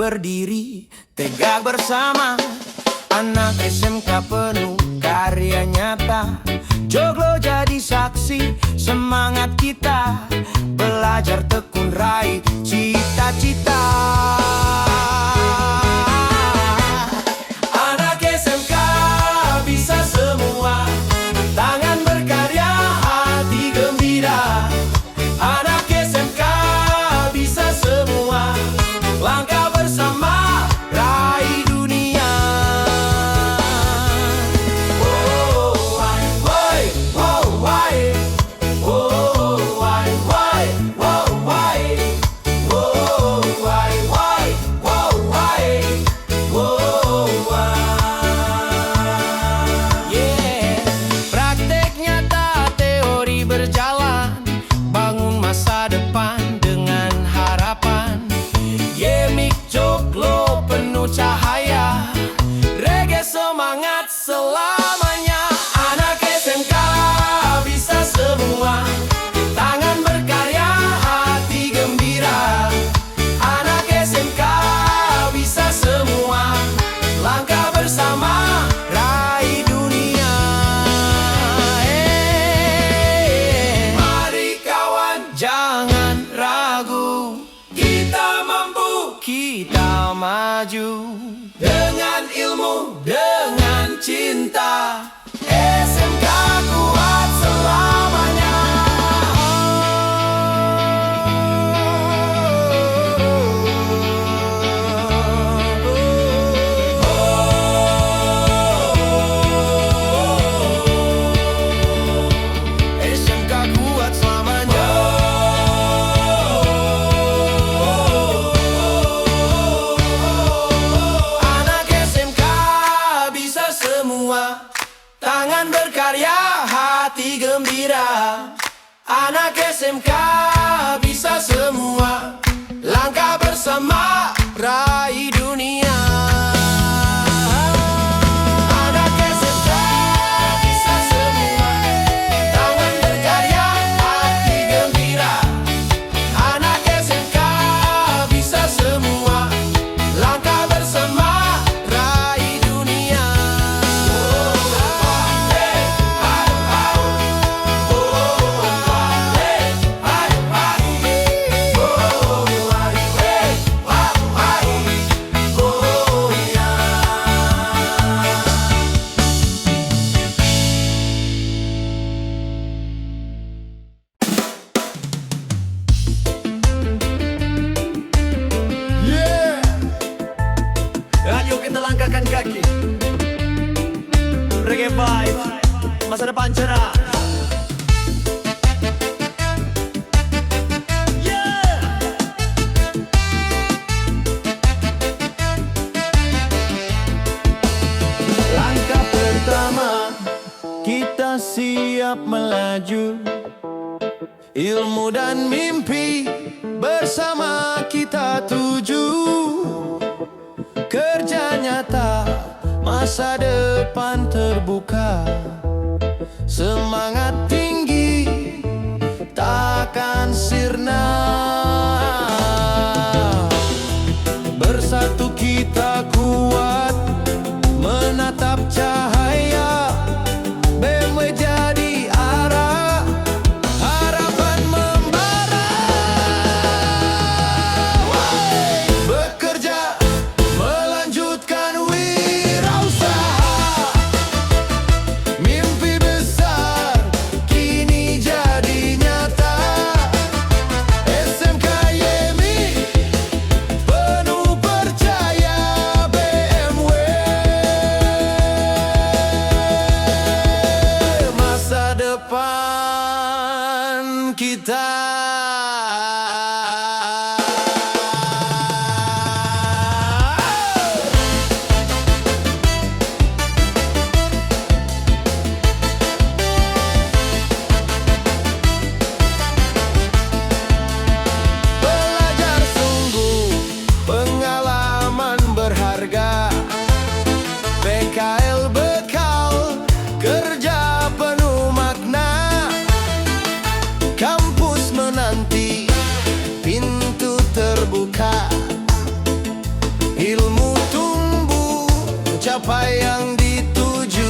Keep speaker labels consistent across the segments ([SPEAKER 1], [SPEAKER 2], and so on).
[SPEAKER 1] berdiri tegak bersama. Anak SMK penuh karya nyata, Joglo jadi saksi semangat kita, belajar tekun raih cita-cita. Anak SMK bisa semua, tangan berkarya, hati gembira. Anak SMK bisa semua, langkah bersama raih dunia. Praktek nyata, teori berjalan, bangun masa depan dengan harapan. Yemik Joglo penuh cahaya, reggae semangat selamanya. Anak SMK bisa semua, tangan berkarya, hati gembira. Anak SMK bisa semua, langkah bersama raih dunia. Mari kawan, jangan ragu, kita mampu, kita maju. Dengan ilmu, dengan cinta, SMK kuat selamanya. SMK kuat selamanya. Anak SMK bisa semua, tangan berkarya, hati gembira. Anak SMK bisa semua, langkah bersama raih dunia. Anak SMK bisa semua, tangan berkarya, hati gembira. Anak SMK bisa semua, langkah bersama raih dunia. Ayo kita langkahkan kaki, reggae vibe, masa depan cerah. Langkah pertama, kita siap melaju. Ilmu dan mimpi bersama kita tuju. Kerja nyata, masa depan terbuka. Semangat tinggi, takkan sirna. Bersatu kita kuat, menatap cahaya. BMW jadi arah, harapan membara. Bekerja, melanjutkan wirausaha. mencapai yang dituju.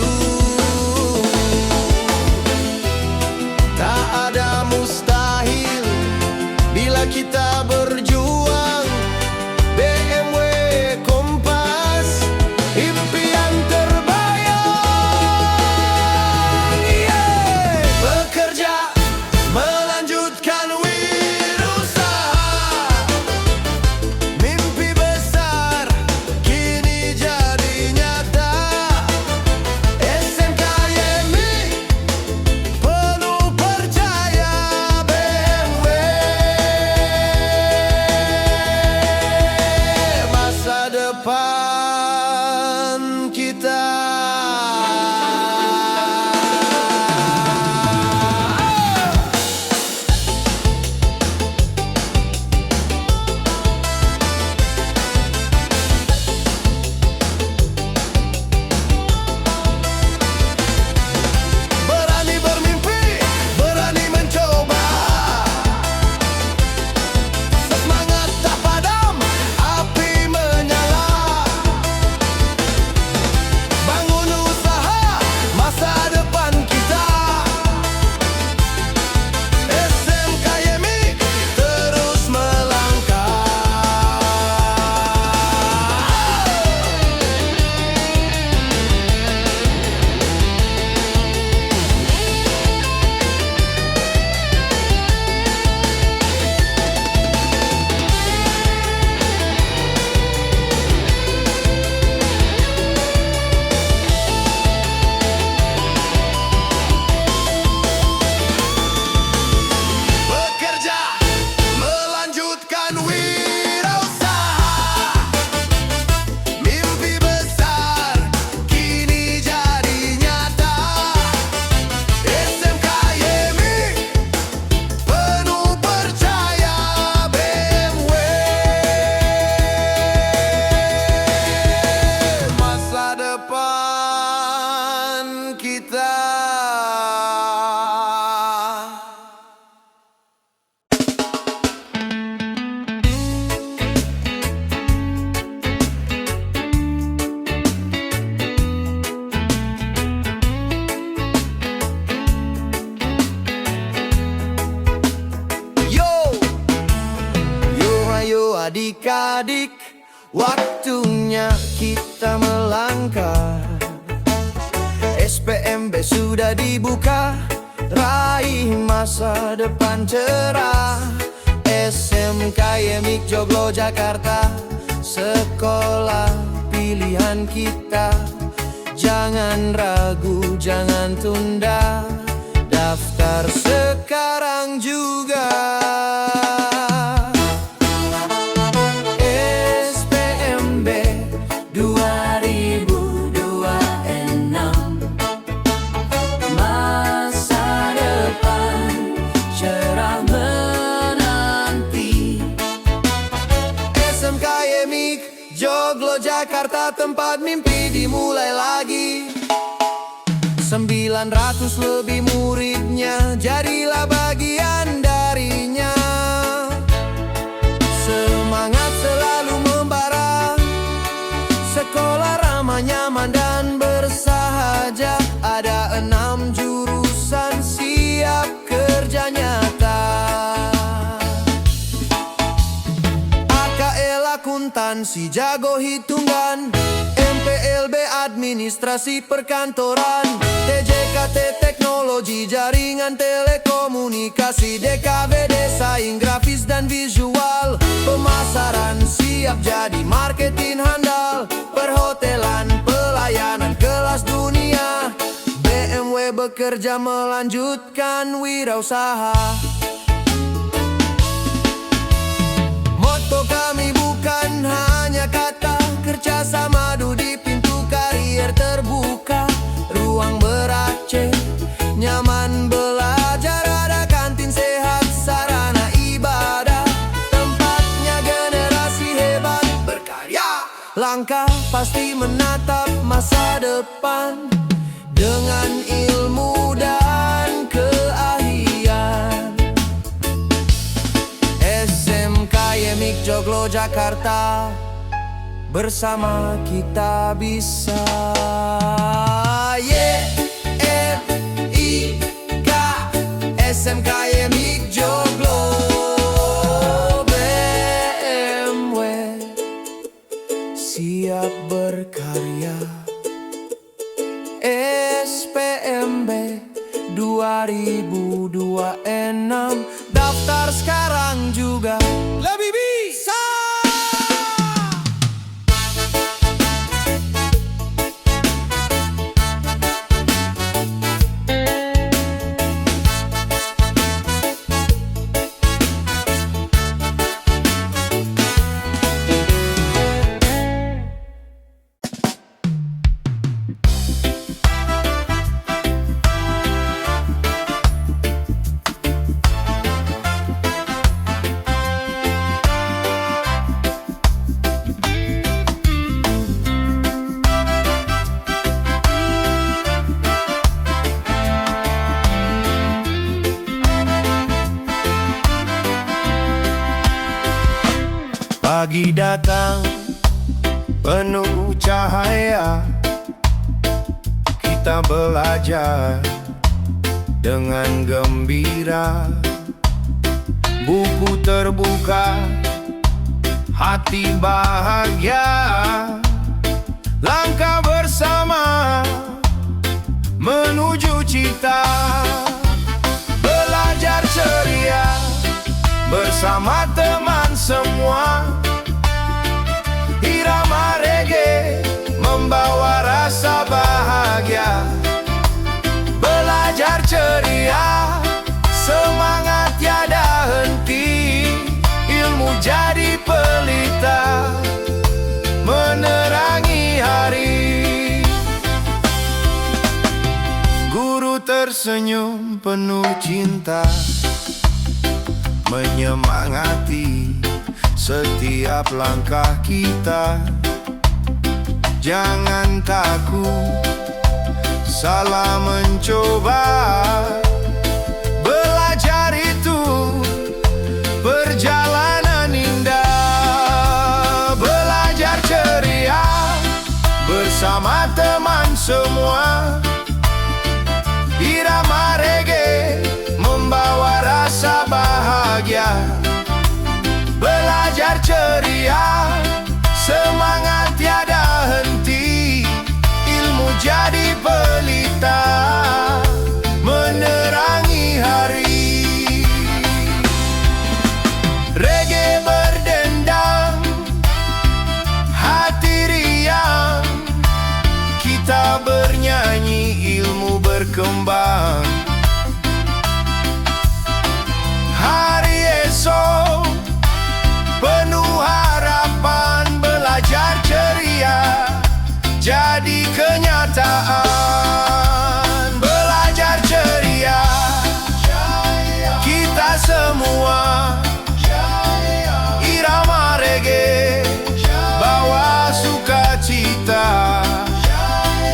[SPEAKER 1] Tak ada mustahil bila kita berjuang. BMW Kompas, impian terbayang. Yeah. Bekerja, melanjutkan wirausaha, mimpi besar kini jadi nyata. SMK Yemi penuh percaya, BMW masa depan kita. Berani bermimpi, berani mencoba, semangat tak padam, api menyala. Bangun usaha, masa depan kita. SMK Yemi terus melangkah. Bekerja, melanjutkan wirausaha, mimpi besar kini jadi nyata. SMK Yemi penuh percaya, BMW masa depan kita. Yo, yo ayo adik-adik, waktunya kita melangkah. SPMB sudah dibuka, raih masa depan cerah. SMK Yemi Joglo Jakarta, sekolah pilihan kita. Jangan ragu, jangan tunda, daftar sekarang juga. SPMB 2026, masa depan cerah menanti. SMK Yemi Joglo Jakarta, tempat mimpi dimulai lagi. 900 lebih muridnya, jadilah bagian darinya. Semangat selalu membara, sekolah ramah, nyaman dan bersahaja. Ada 6 jurusan siap kerja nyata. AKL akuntansi, jago hitungan, MPLB administrasi perkantoran, TJKT teknologi jaringan telekomunikasi, DKV desain grafis dan visual, pemasaran siap jadi marketing handal, perhotelan pelayanan kelas dunia. BMW bekerja melanjutkan wirausaha. Moto kami bukan hanya kata, kerjasama di pintu karier terbuka. Ruang ber-AC, nyaman belajar, ada kantin sehat, sarana ibadah. Tempatnya generasi hebat berkarya. Langkah pasti menatap masa depan dengan ilmu dan keahlian. SMK Yemi Joglo Jakarta, bersama kita bisa. YMIK SMK Yemik Joglo BMW siap berkarya. SPMB 2026 daftar sekarang juga lebih bisa. Pagi datang penuh cahaya, kita belajar dengan gembira. Buku terbuka, hati bahagia, langkah bersama menuju cita. Belajar ceria bersama teman semua. Irama reggae membawa rasa bahagia. Belajar ceria, semangat tiada henti. Ilmu jadi pelita, menerangi hari. Guru tersenyum penuh cinta, menyemangati setiap langkah kita. Jangan takut, salah mencoba. Belajar itu perjalanan indah. Belajar ceria bersama teman semua. Irama reggae membawa rasa bahagia. Belajar ceria, semangat tiada henti. Ilmu jadi pelita, menerangi hari. Reggae berdendang, hati riang. Kita bernyanyi, ilmu berkembang. Hari esok penuh harapan. Belajar ceria jadi kenyataan. Belajar ceria, kita semua. Irama reggae bawa sukacita.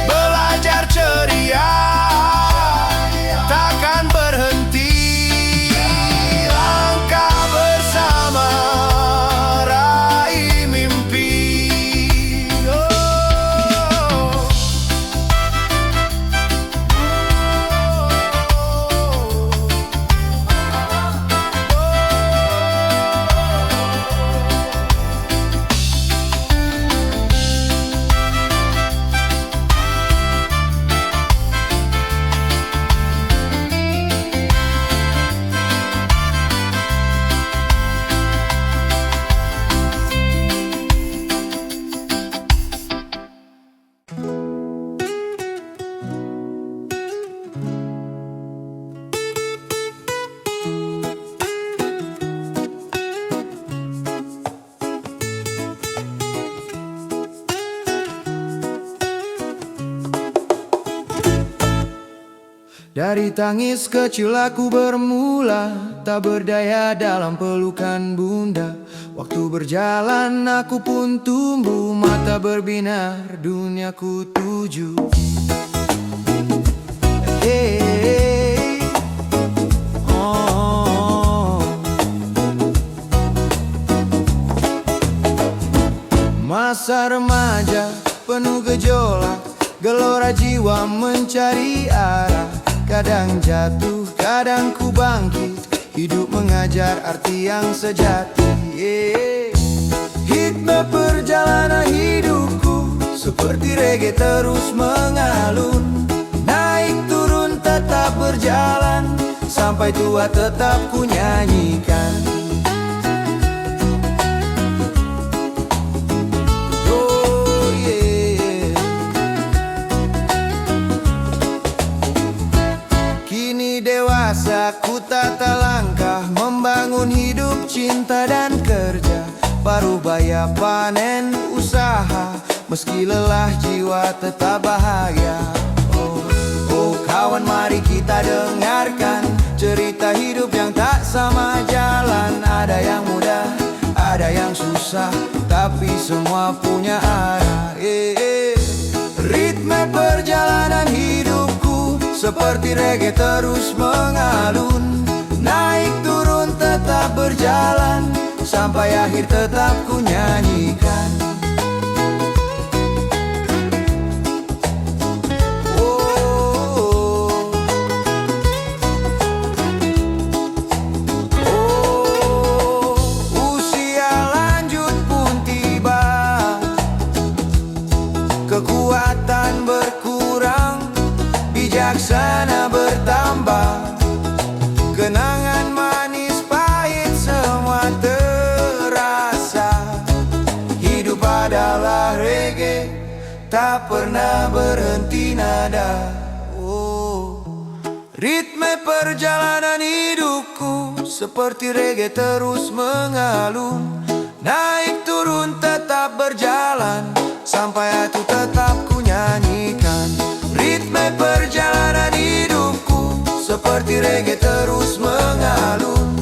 [SPEAKER 1] Belajar ceria takkan berhenti. Langkah bersama raih mimpi. Dari tangis kecil aku bermula, tak berdaya dalam pelukan bunda. Waktu berjalan aku pun tumbuh, mata berbinar, duniaku tuju. Hey, oh. Masa remaja penuh gejolak, gelora jiwa mencari arah. Kadang jatuh, kadang ku bangkit, hidup mengajar arti yang sejati. Ritme perjalanan hidupku seperti reggae terus mengalun. Naik turun tetap berjalan, sampai tua tetap ku nyanyikan. Oh yeah. Kini dewasa ku tata langkah, membangun hidup, cinta dan kerja. Paruh baya panen usaha, meski lelah jiwa tetap bahagia. Oh kawan, mari kita dengarkan cerita hidup yang tak sama jalan. Ada yang mudah, ada yang susah, tapi semua punya arah. Ritme perjalanan hidupku seperti reggae terus mengalun. Naik turun tetap berjalan, sampai akhir tetap ku nyanyikan. Usia lanjut pun tiba, kekuatan berkurang, bijaksana bertambah. Kenangan manis pahit semua terasa. Hidup adalah reggae, tak pernah berhenti nada. Ritme perjalanan hidupku seperti reggae terus mengalun. Naik turun tetap berjalan, sampai aku tetap ku nyanyikan. Ritme perjalanan hidupku seperti reggae terus mengalun.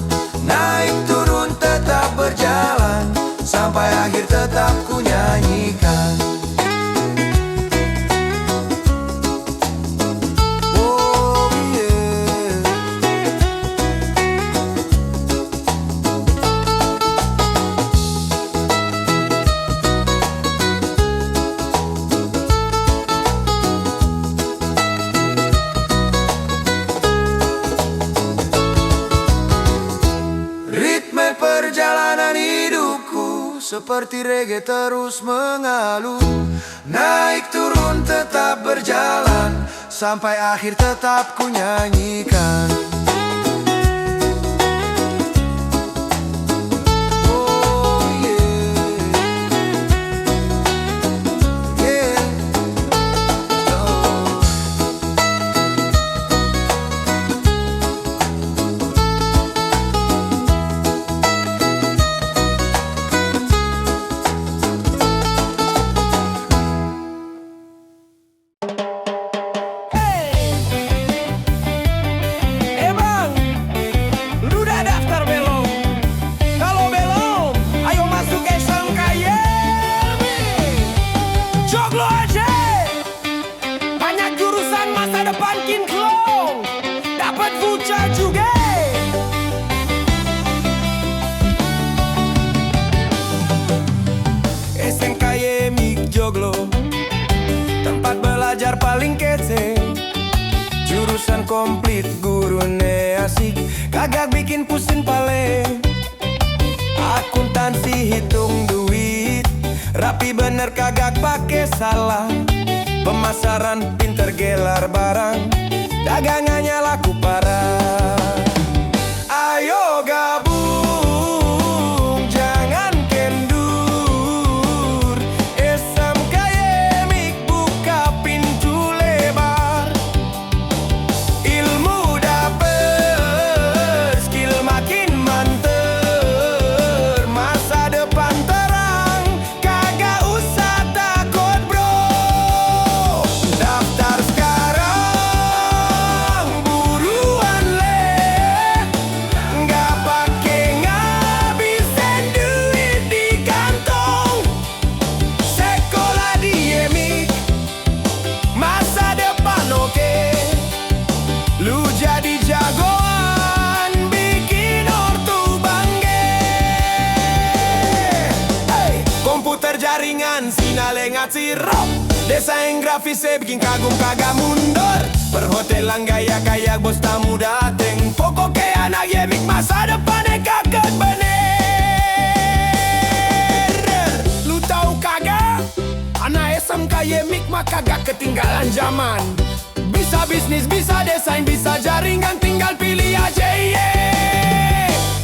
[SPEAKER 1] Naik turun tetap berjalan, sampai akhir tetap ku nyanyikan. Oh yeah. Ritme perjalanan hidupku seperti reggae terus mengalun. Naik turun tetap berjalan, sampai akhir tetap ku nyanyikan. Oh yeah. Yeah. Oh. Tempat belajar paling kece, jurusan komplit, gurune asik, kagak bikin pusing pale. Akuntansi hitung duit, rapi bener kagak pake salah. Pemasaran pinter gelar barang, dagangannya laku parah. Ayo gabung, jangan kendur. SMKY buka pintu lebar. Ilmu dapet, skill makin manter. Masa depan terang, kagak usah takut bro. Daftar sekarang, animasi rock. Desain grafisnya bikin kagum kagak mundur. Perhotelan gaya kayak bos tamu dateng. Pokoknya anak Yemik masa depannya kagak bener. Lu tahu kagak? Anak SMK Yemik mah kagak ketinggalan zaman. Bisa bisnis, bisa desain, bisa jaringan, tinggal pilih aja ye.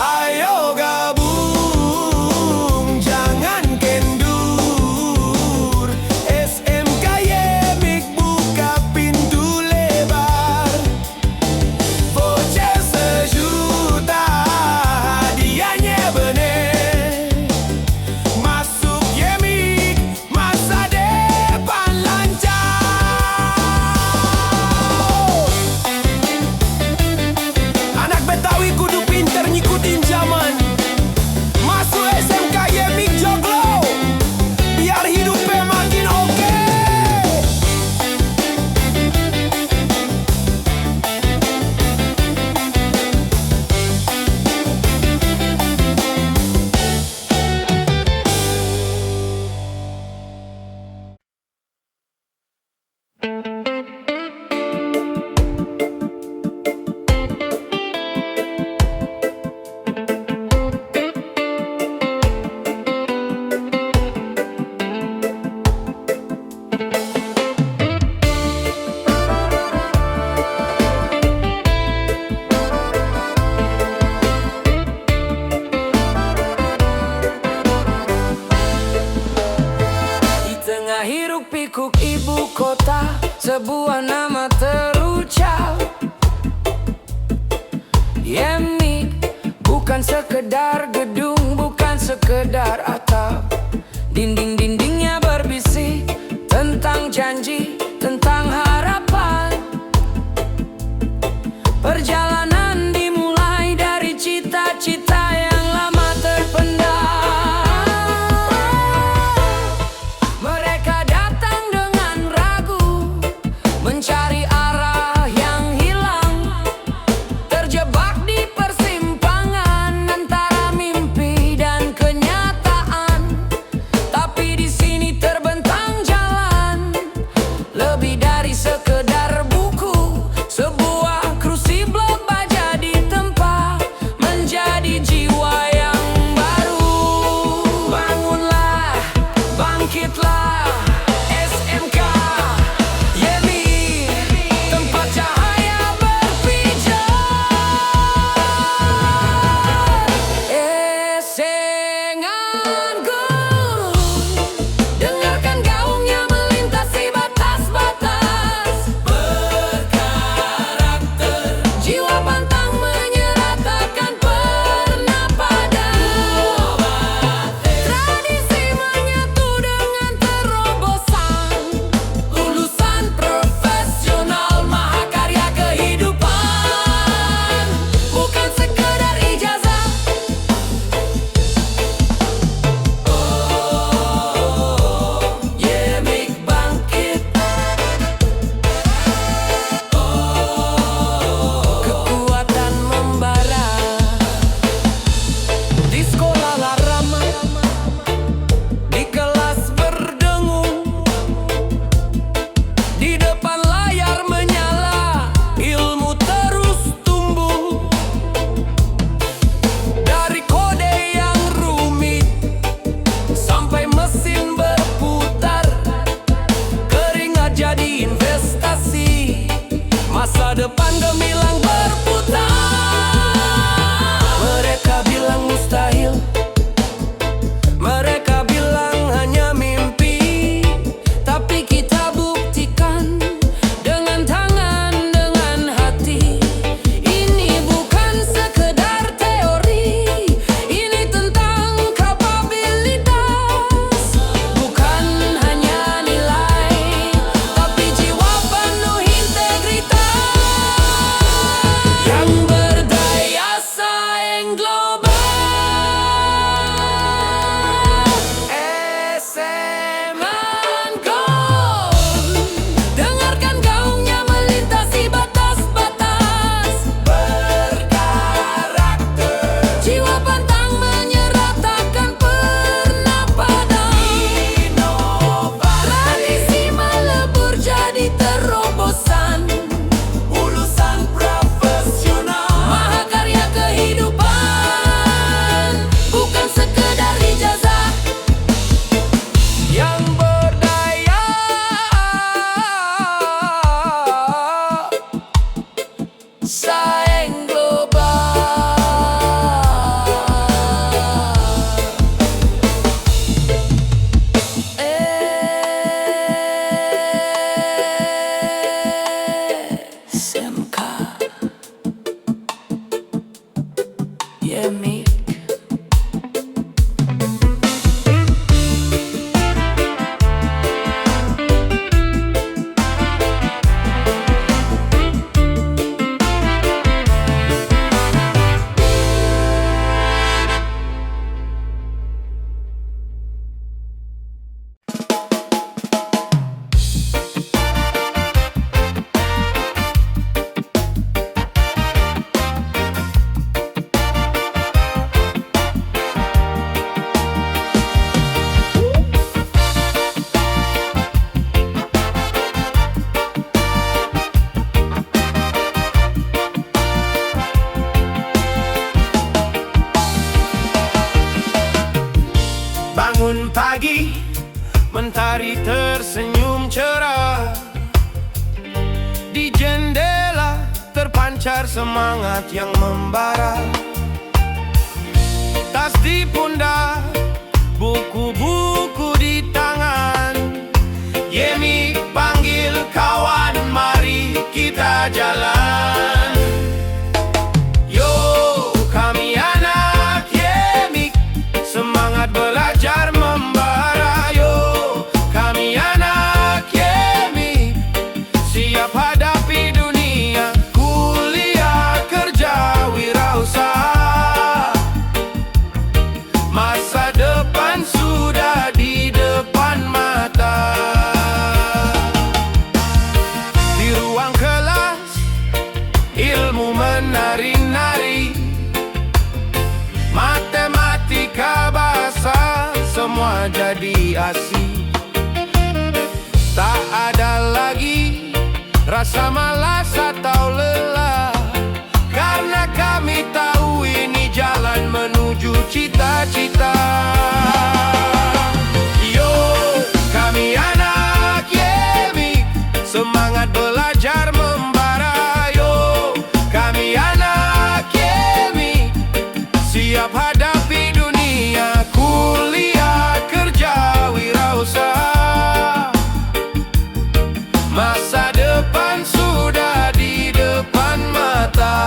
[SPEAKER 1] Ayo gabung, jangan kendur. SMK Yemik buka pintu lebar. Voucher 1 juta, hadiahnya bener. Masuk Yemik, masa depan lancar. Anak Betawi kudu pinter ngikutin zaman. Masuk SMK Yemik joglo, biar hidupnya makin oke. Di tengah hiruk pikuk ibu kota, sebuah nama terucap. Yemik bukan sekedar gedung, bukan sekedar atap. Dinding-dindingnya berbisik tentang janji, tentang harapan. Perjalanan dimulai dari cita-cita yang lama terpendam. Mereka datang dengan ragu, mencari arah yang hilang, terjebak di persimpangan antara mimpi dan kenyataan. Tapi di sini terbentang jalan, lebih dari sekedar buku. Sebuah crucible baja ditempa, menjadi jiwa yang baru. Bangunlah, bangkitlah, SMK Yemik, tempat cahaya berpijar. Esenganku, dengarkan gaungnya melintasi batas-batas. Berkarakter, jiwa pantang menyerah takkan pernah padam. Tradisi menyatu dengan terobosan. Lulusan profesional mahakarya kehidupan, bukan sekedar ijazah. Bangun pagi, mentari tersenyum cerah. Di jendela terpancar semangat yang membara. Tas di pundak, buku-buku di tangan. Yemi panggil kawan, mari kita jalan. Yo, kami anak Yemi, semangat belajar membara. Yo, kami anak Yemi, siap hadapi dunia. Kuliah, kerja, wirausaha, masa depan sudah di depan mata. Di ruang kelas, ilmu menari-nari, matematika, bahasa, semua jadi asik. Tak ada lagi rasa malas atau lelah, karena kami tahu ini jalan menuju cita-cita. Yo, kami anak Yemi, semangat belajar membara. Yo, kami anak Yemi, siap hadapi dunia. Kuliah, kerja, wirausaha, masa depan sudah di depan mata.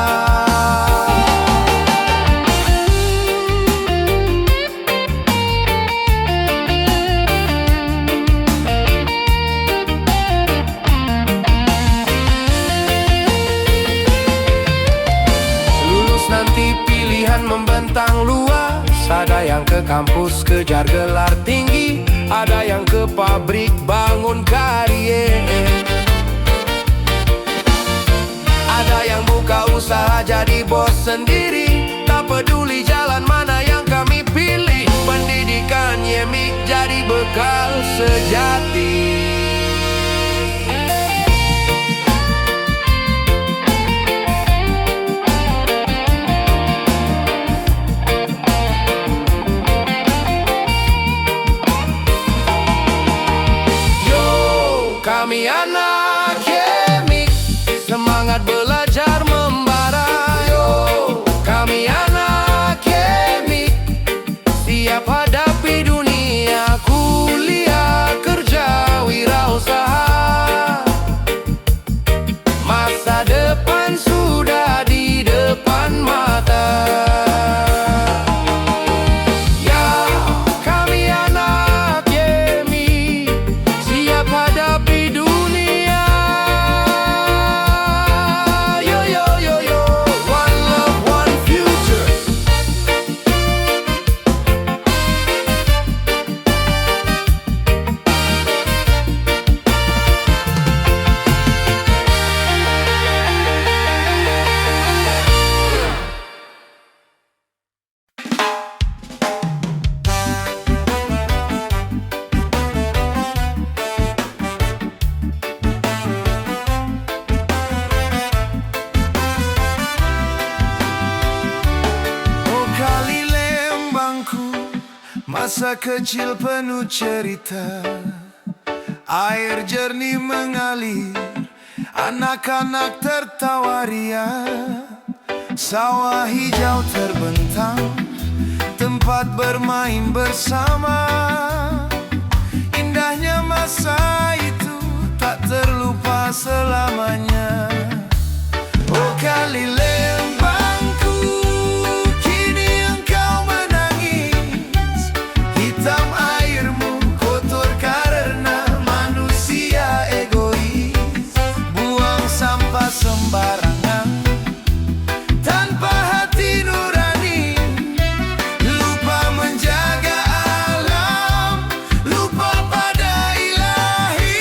[SPEAKER 1] Lulus nanti pilihan membentang luas. Ada yang ke kampus kejar gelar tinggi, ada yang ke pabrik bangun karier, ada yang buka usaha jadi bos sendiri. Tak peduli jalan mana yang kami pilih, pendidikan Yemi jadi bekal sejati. Kami anak Yemi, semangat belajar membara. Yo, kami anak Yemi, siap hadapi dunia. Kuliah, kerja, wirausaha, masa depan sudah di depan mata. Ya, kami anak Yemi, siap hadapi dunia. Yo, yo, yo, yo, one love, one future. Oh, kali Lembangku, masa kecil penuh cerita. Air jernih mengalir, anak-anak tertawa ria. Sawah hijau terbentang, tempat bermain bersama. Indahnya masa itu tak terlupa selamanya. Oh, kali Lembangku, kini engkau menangis. Hitam airmu kotor karena manusia egois. Buang sampah sembarangan tanpa hati nurani. Lupa menjaga alam, lupa pada ilahi.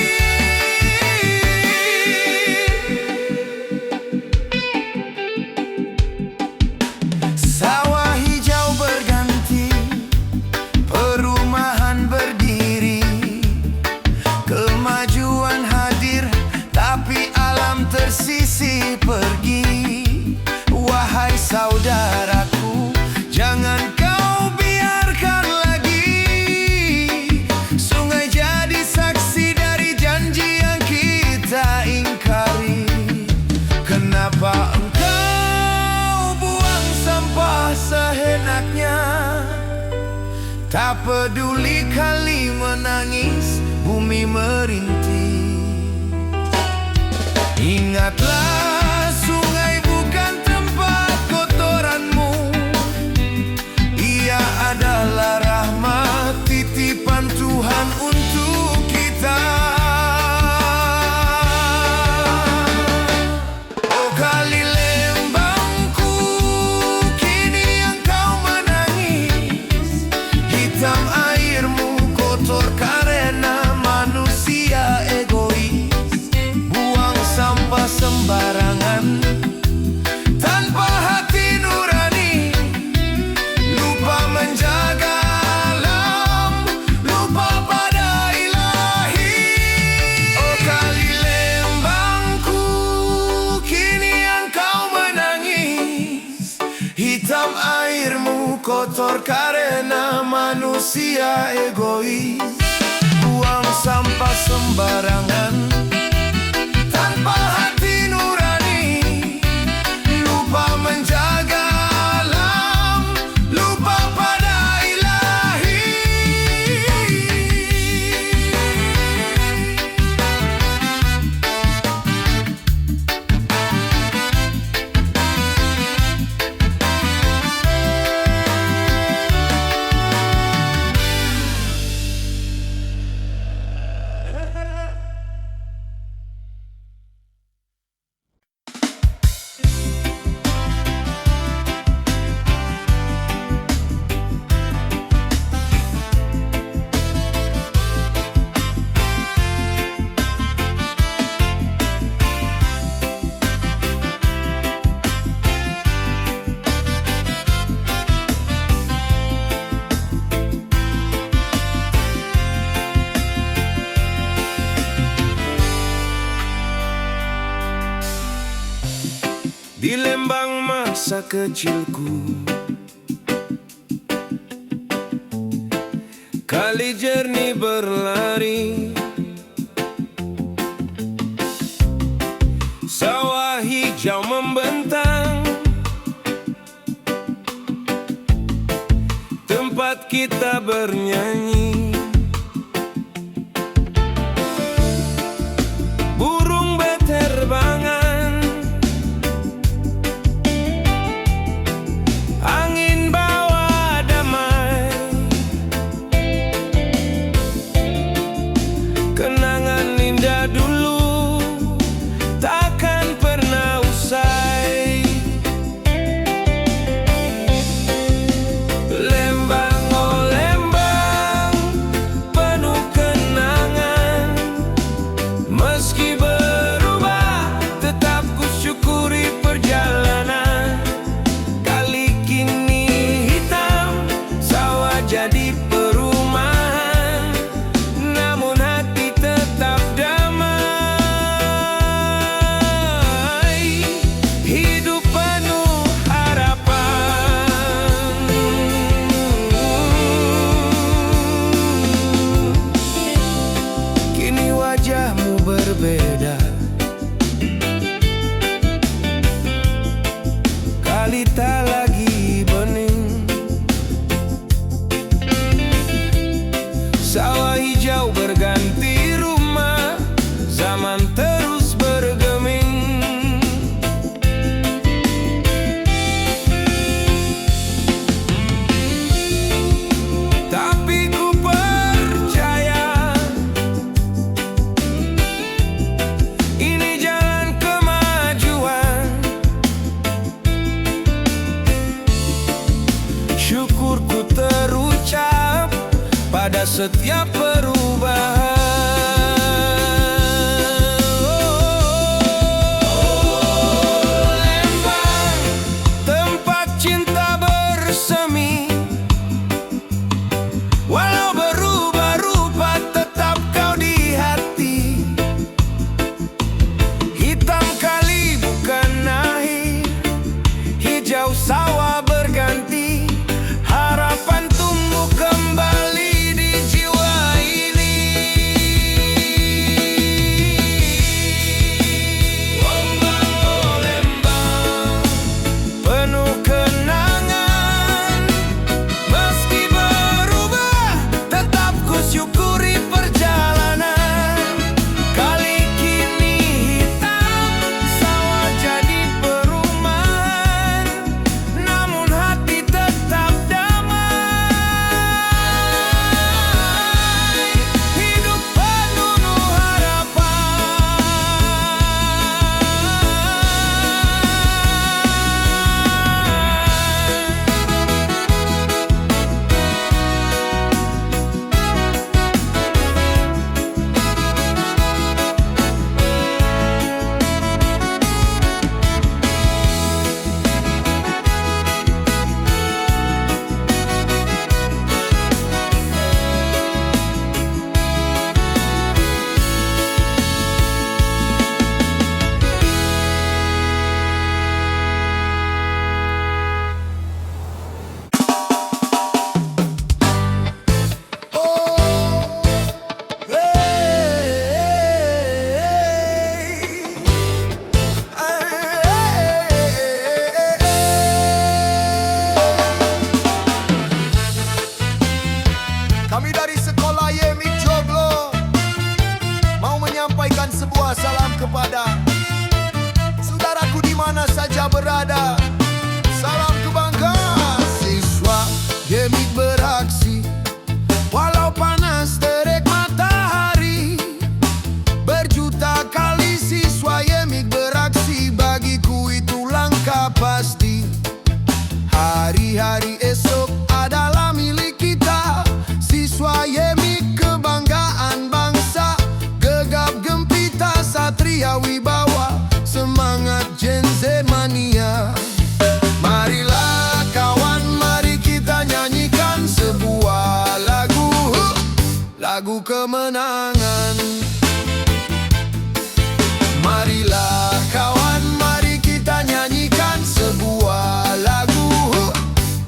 [SPEAKER 1] peduli kali menangis, bumi merintih. Ingatlah, sungai bukan tempat kotoranmu. Ia adalah rahmat titipan Tuhan untuk kita. Oh kali Lembangku, kini engkau menangis. Hitam airmu kotor karena manusia egois. Buang sampah sembarangan tanpa hati nurani. Lupa menjaga alam, lupa pada Ilahi. Oh kali Lembangku, kini engkau menangis. Hitam airmu kotor karena manusia egois. Buang sampah sembarangan tanpa hati nurani. Lupa menjaga alam, lupa pada Ilahi. Di Lembang masa kecilku, kali jernih berlari, sawah hijau membentang, tempat kita bernyanyi. Burung berterbangan, angin bawa damai, kenangan indah dulu takkan pernah usai. Lembang, oh Lembang, penuh kenangan. Meski berubah, tetap ku syukuri perjalanan. Kali kini hitam, sawah jadi perumahan, namun hati tetap damai. Hidup penuh harapan. Kini wajahmu berbeda, kali tak lagi bening. Sawah hijau berganti rumah, zaman terus bergeming. Tapi ku percaya ini jalan kemajuan. Syukurku terucap pada setiap perubahan. Oh, Lembang, tempat cinta bersemi. Walau berubah rupa, tetap kau di hati. Hitam kali bukan akhir, hijau sawah berganti. Harapan tumbuh kembali di jiwa ini. Kami dari sekolah Yemik Joglo mau menyampaikan sebuah salam kepada saudaraku di mana saja berada. Salam kebanggaan. Siswa Yemik beraksi walau panas terik matahari. Berjuta kali siswa Yemik beraksi, bagiku itu langkah pasti. Hari-hari esok adalah milik kita. Siswa Yemik kebanggaan bangsa, gegap gempita satria wibawa, semangat Gen Z mania. Marilah kawan, mari kita nyanyikan sebuah lagu kemenangan. Marilah kawan, mari kita nyanyikan sebuah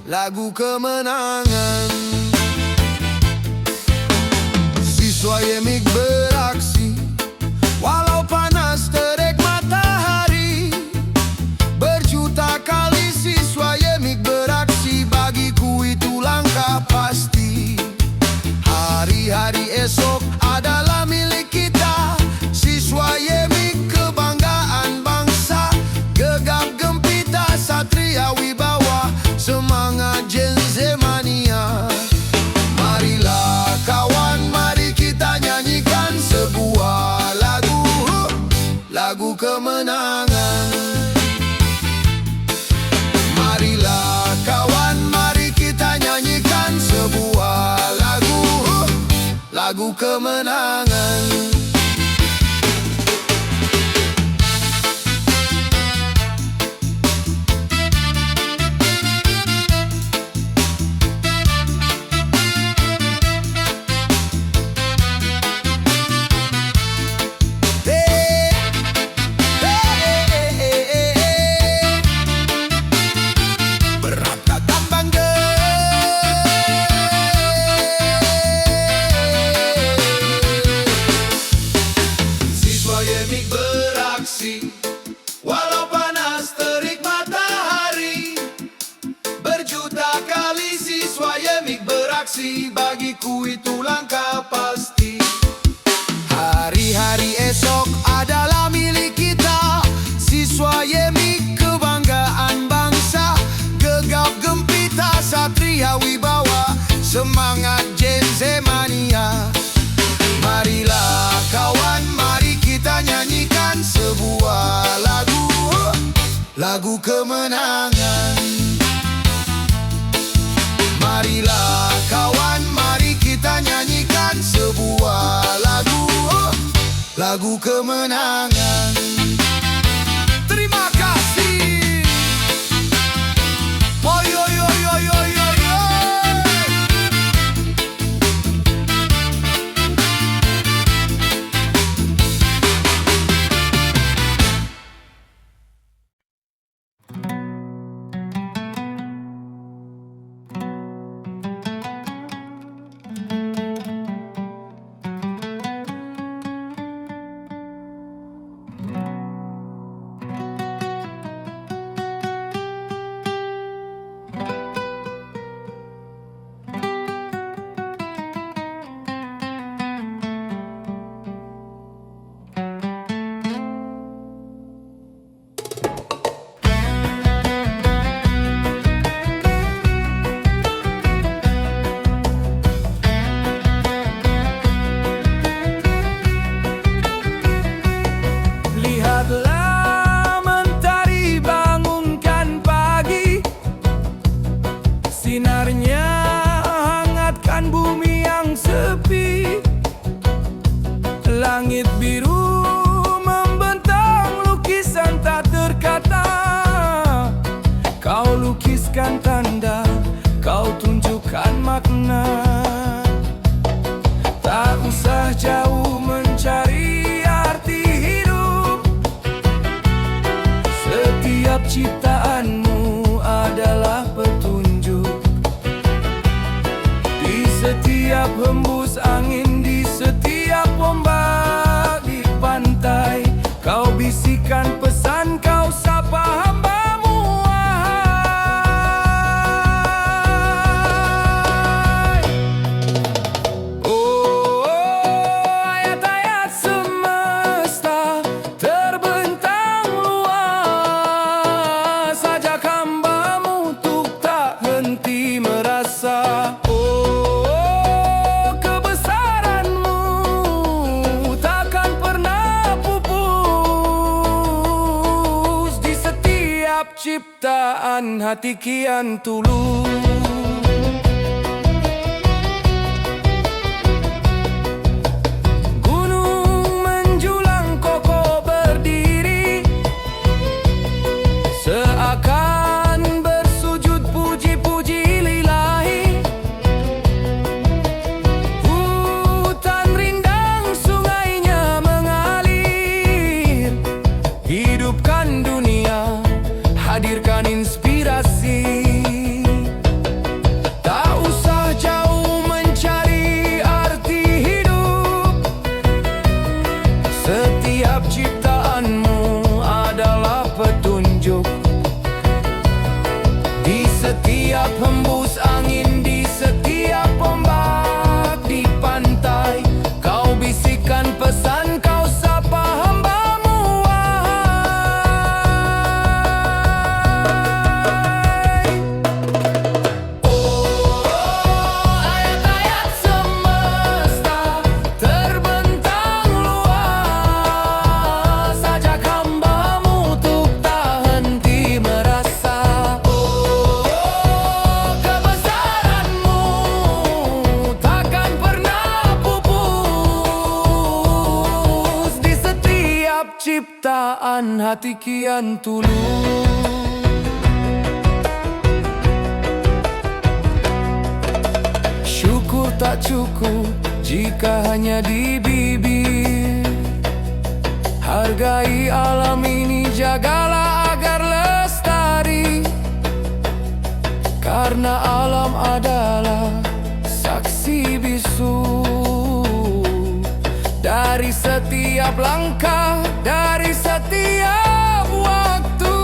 [SPEAKER 1] lagu kemenangan. Siswa Yemik beraksi walau panas terik matahari. Berjuta kali siswa Yemik beraksi, bagiku itu langkah pasti. Hari-hari esok adalah milik kita. Siswa Yemik kebanggaan bangsa, gegap gempita satria wibawa, semangat Gen Z mania. Marilah kawan, mari kita nyanyikan sebuah lagu kemenangan. Marilah kawan, mari kita nyanyikan sebuah lagu kemenangan. Yemik beraksi walau panas terik matahari. Berjuta kali siswa Yemik beraksi, bagiku itu langkah pasti. Hari-hari esok adalah milik kita. Siswa Yemik kebanggaan bangsa, gegap gempita satria wibawa, semangat Gen Z mania. Marilah kawan, mari kita nyanyikan sebuah lagu kemenangan. Marilah kawan, mari kita nyanyikan sebuah lagu kemenangan. Terima kasih. Oh, yo, yo, yo, yo, yo, yo.
[SPEAKER 2] Sinarnya hangatkan bumi yang sepi. Langit biru membentang lukisan tak terkata. Kau lukiskan tanda, kau tunjukkan makna. Tak usah jauh mencari arti hidup. Setiap ciptaanmu adalah petunjuk. Di setiap hembus angin, di setiap ombak di pantai, kau bisikan pesan, kau sapa hambamu. Wahai hati kian tulus. Gunung menjulang kokoh berdiri, seakan bersujud puji-puji lillahi. Hutan rindang sungainya mengalir, hidupkan dunia, hadirkan inspirasi. Tak usah jauh mencari arti hidup, setiap ciptaanmu adalah petunjuk. Di setiap hembus angin, di setiap ombak di pantai, kau bisikan pesan, kau sapa hambamu, wahai. Oh, ayat-ayat semesta terbentang luas, ajak hambamu untuk tak henti merasa. Oh, kebesaranmu takkan pernah pupus. Di setiap ciptaan hati kian tulus. Syukur tak cukup jika hanya di bibir. Hargai alam ini, jagalah agar lestari, karena alam adalah saksi bisu dari setiap langkah, dari setiap waktu.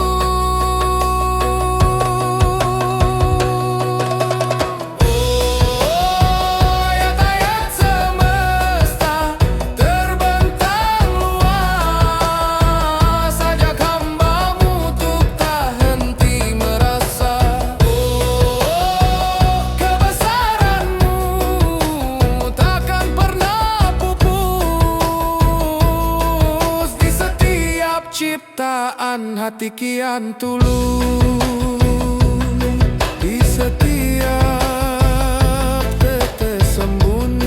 [SPEAKER 2] Oh, ayat-ayat semesta terbentang luas, ajak hambamu untuk tak henti merasa. Oh, kebesaranmu takkan pernah pupus. Di setiap ciptaan hati kian tulus. Di setiap tetes embun,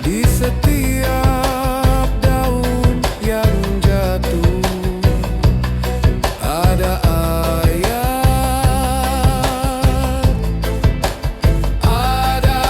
[SPEAKER 2] di setiap daun yang jatuh, ada ayat, ada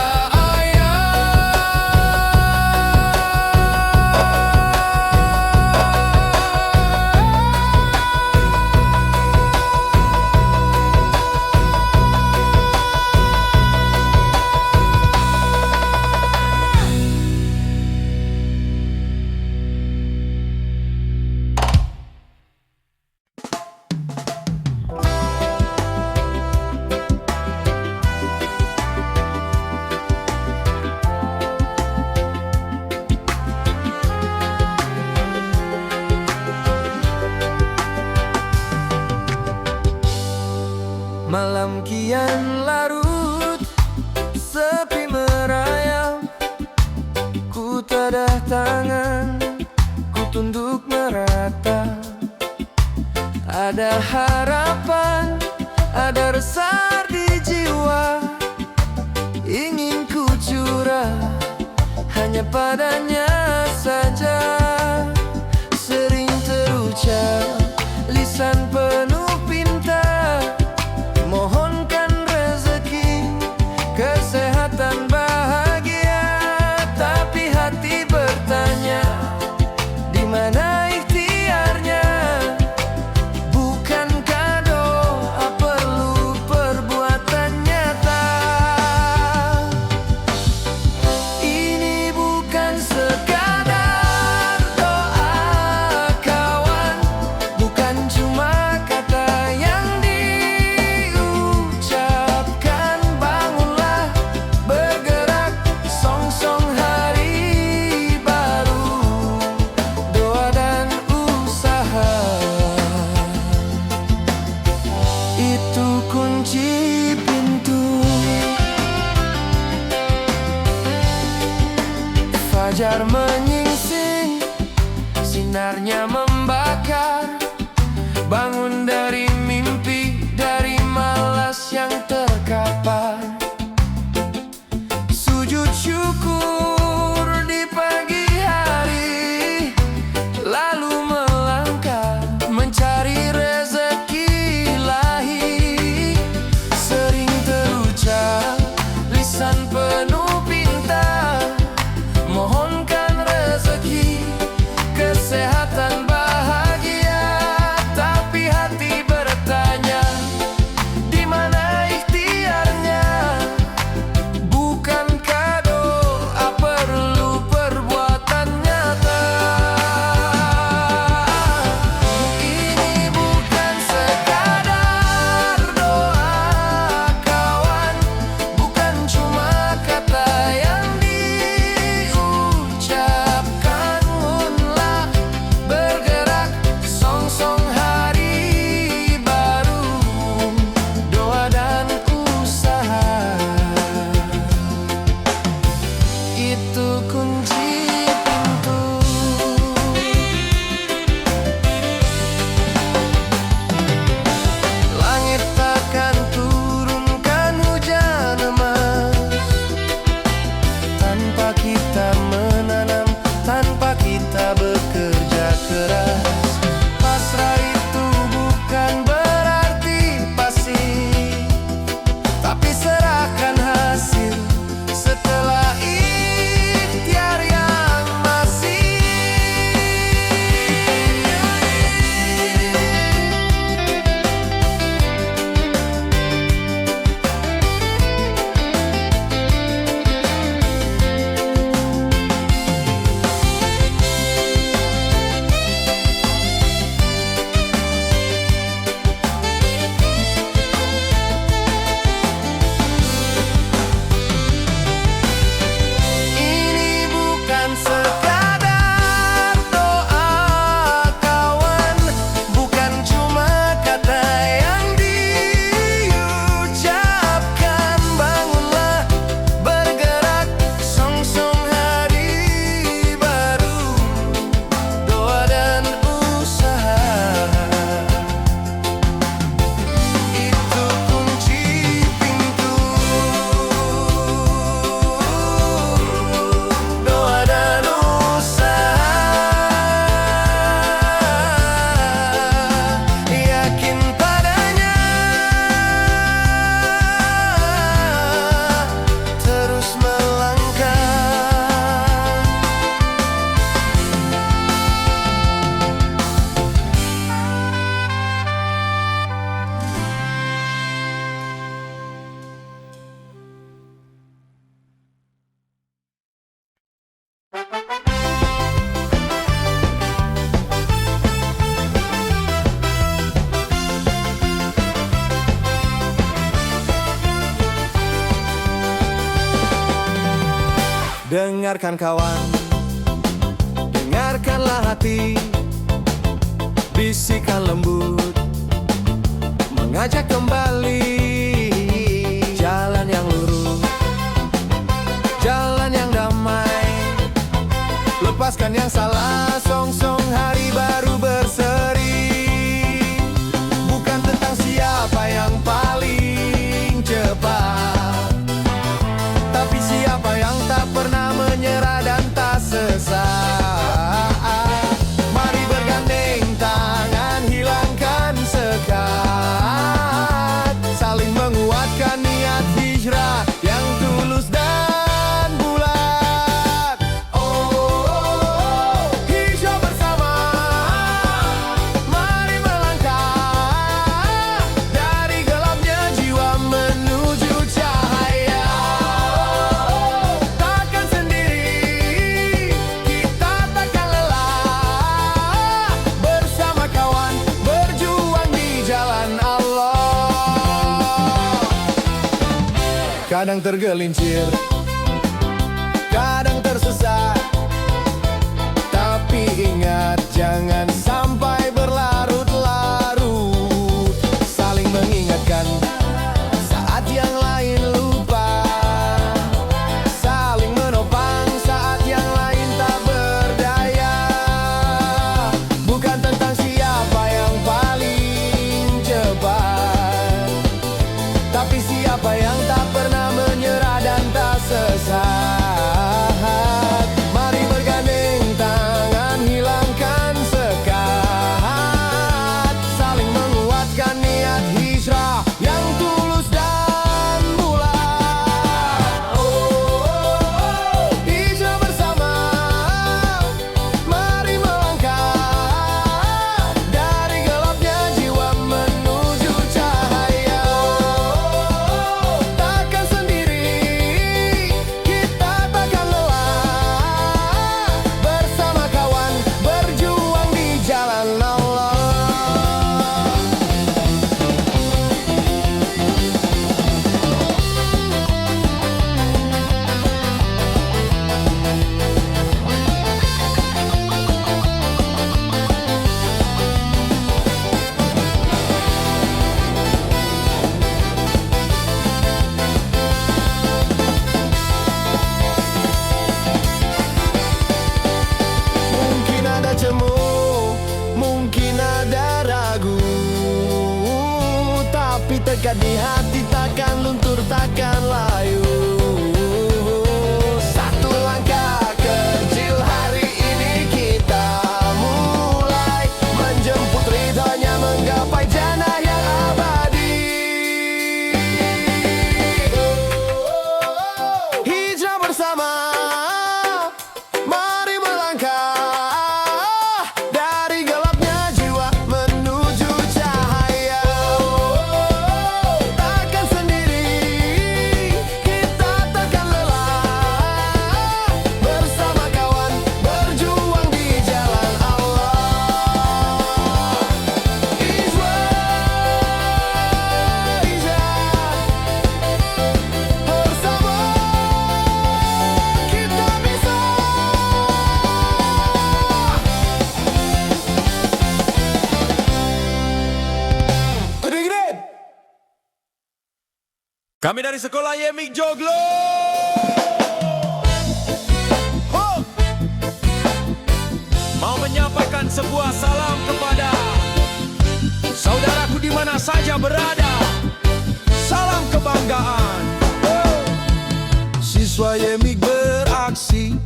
[SPEAKER 1] Malam kian larut, sepi merayap. Ku tadah tangan, ku tunduk merata. Ada harapan, ada resah di jiwa. Ingin ku curah hanya padanya saja. Sering terucap lisan penuh pinta, mohonkan rezeki, kesehatan, bahagia. Tapi hati bertanya, di mana ikhtiarnya? Bukankah doa perlu perbuatan nyata? Ini bukan sekadar doa kawan, bukan cuma kata yang diucapkan. Bangunlah, bergerak, song-song hari baru, doa dan usaha, itu kunci pintu. Fajar menyingsing, sinarnya membakar. Bangun dari mimpi, itu kunci pintu. Langit takkan turunkan hujan emas tanpa kita menanam, tanpa kita bekerja keras. Pasrah itu bukan berarti pasif, tapi serahkan hasil setelah ikhtiar yang masih. Ini bukan sekadar doa kawan, bukan cuma kata yang diucapkan. Bangunlah, bergerak, songsong hari baru, doa dan usaha. Itu kunci pintu. Doa dan usaha, yakin padanya, terus melangkah. Dengarkan kawan, dengarkanlah hati, bisikan lembut, mengajak kembali jalan yang lurus, jalan yang damai. Lepaskan yang salah, songsong hari baru berseri. Bukan tentang siapa yang paling cepat, tapi siapa yang tak pernah menyerah dan tak sesat. Mari bergandeng tangan, hilangkan sekat, saling menguatkan niat hijrah yang tulus dan bulat. Oh, hijau bersama, mari melangkah dari gelapnya jiwa menuju cahaya. Takkan sendiri, kita takkan lelah, bersama kawan berjuang di jalan Allah. Kadang tergelincir, kadang tersesat, tapi ingat jangan sampai berlarut-larut. Saling mengingatkan saat yang lain lupa, saling menopang saat yang lain tak berdaya. Bukan tentang siapa yang paling cepat, tapi siapa yang tak pernah menyerah dan tak sesat. Mari bergandeng tangan, hilangkan sekat, Jadi hati takkan luntur, takkan layu. Satu langkah kecil hari ini kita mulai menjemput ridhonya, menggapai jannah yang abadi. Hijrah bersama, mari melangkah dari gelapnya jiwa menuju cahaya. Takkan sendiri, kita takkan lelah. Bersama kawan berjuang di jalan Allah. Bersama kita bisa.
[SPEAKER 2] Kami dari sekolah Yemik Joglo mau menyampaikan sebuah salam kepada saudaraku di mana saja berada. Salam kebanggaan.
[SPEAKER 1] Siswa Yemik beraksi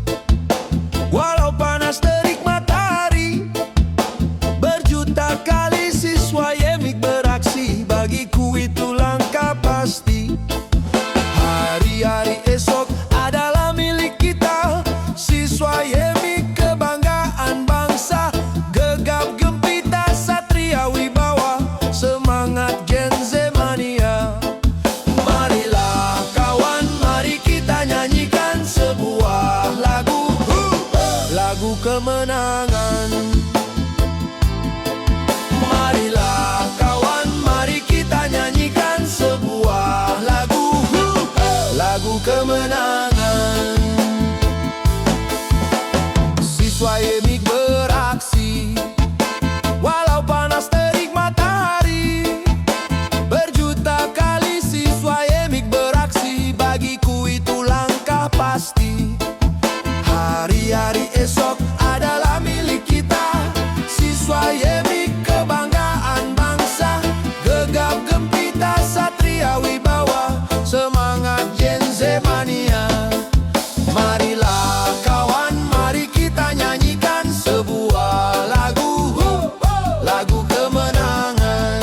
[SPEAKER 1] walau panas terik matahari. Berjuta kali siswa Yemik beraksi, bagiku itu langkah pasti. Hari-hari esok adalah milik kita. Siswa Yemik kebanggaan bangsa, gegap gempita satria wibawa, semangat Gen Z mania. Marilah kawan, mari kita nyanyikan sebuah lagu, lagu kemenangan. Marilah kawan, mari kita nyanyikan sebuah lagu, lagu kemenangan. Siswa Yemik beraksi walau panas terik matahari. Berjuta kali siswa Yemik beraksi, bagiku itu langkah pasti. Hari-hari esok adalah milik kita. Siswa Yemik kebanggaan bangsa, gegap gempita satria wibawa, semangat Gen Z mania. Marilah kawan, mari kita nyanyikan sebuah lagu, lagu kemenangan.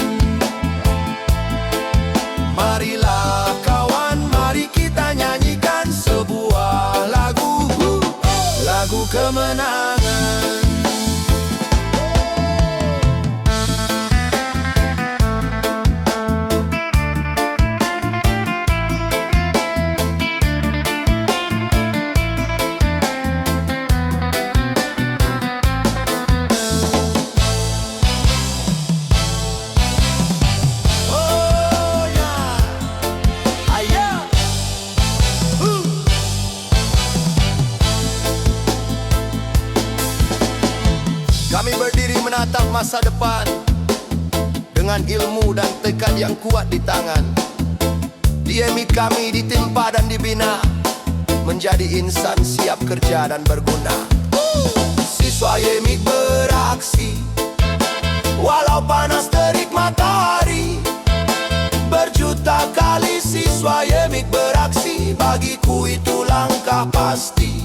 [SPEAKER 1] Marilah kawan, mari kita nyanyikan sebuah lagu, lagu kemenangan. Oh ya, ayah. Kami berdiri menatap masa depan dengan ilmu dan tekad yang kuat di tangan. Di Yemik kami ditimpa dan dibina menjadi insan siap kerja dan berguna. Siswa Yemik beraksi walau panas terik matahari. Berjuta kali siswa Yemik beraksi, bagiku itu langkah pasti.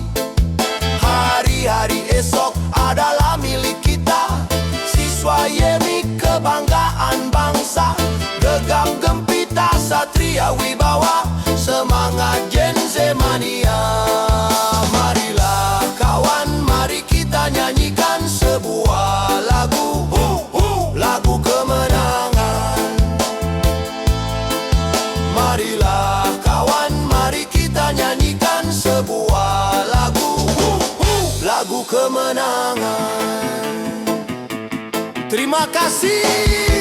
[SPEAKER 1] Hari-hari esok adalah milik kita. Siswa Yemik kebanggaan bangsa, gegap gempita satria wibawa, semangat Gen Z mania. Marilah kawan, mari kita nyanyikan sebuah lagu, lagu kemenangan. Marilah kawan, mari kita nyanyikan sebuah lagu, lagu kemenangan. Terima kasih.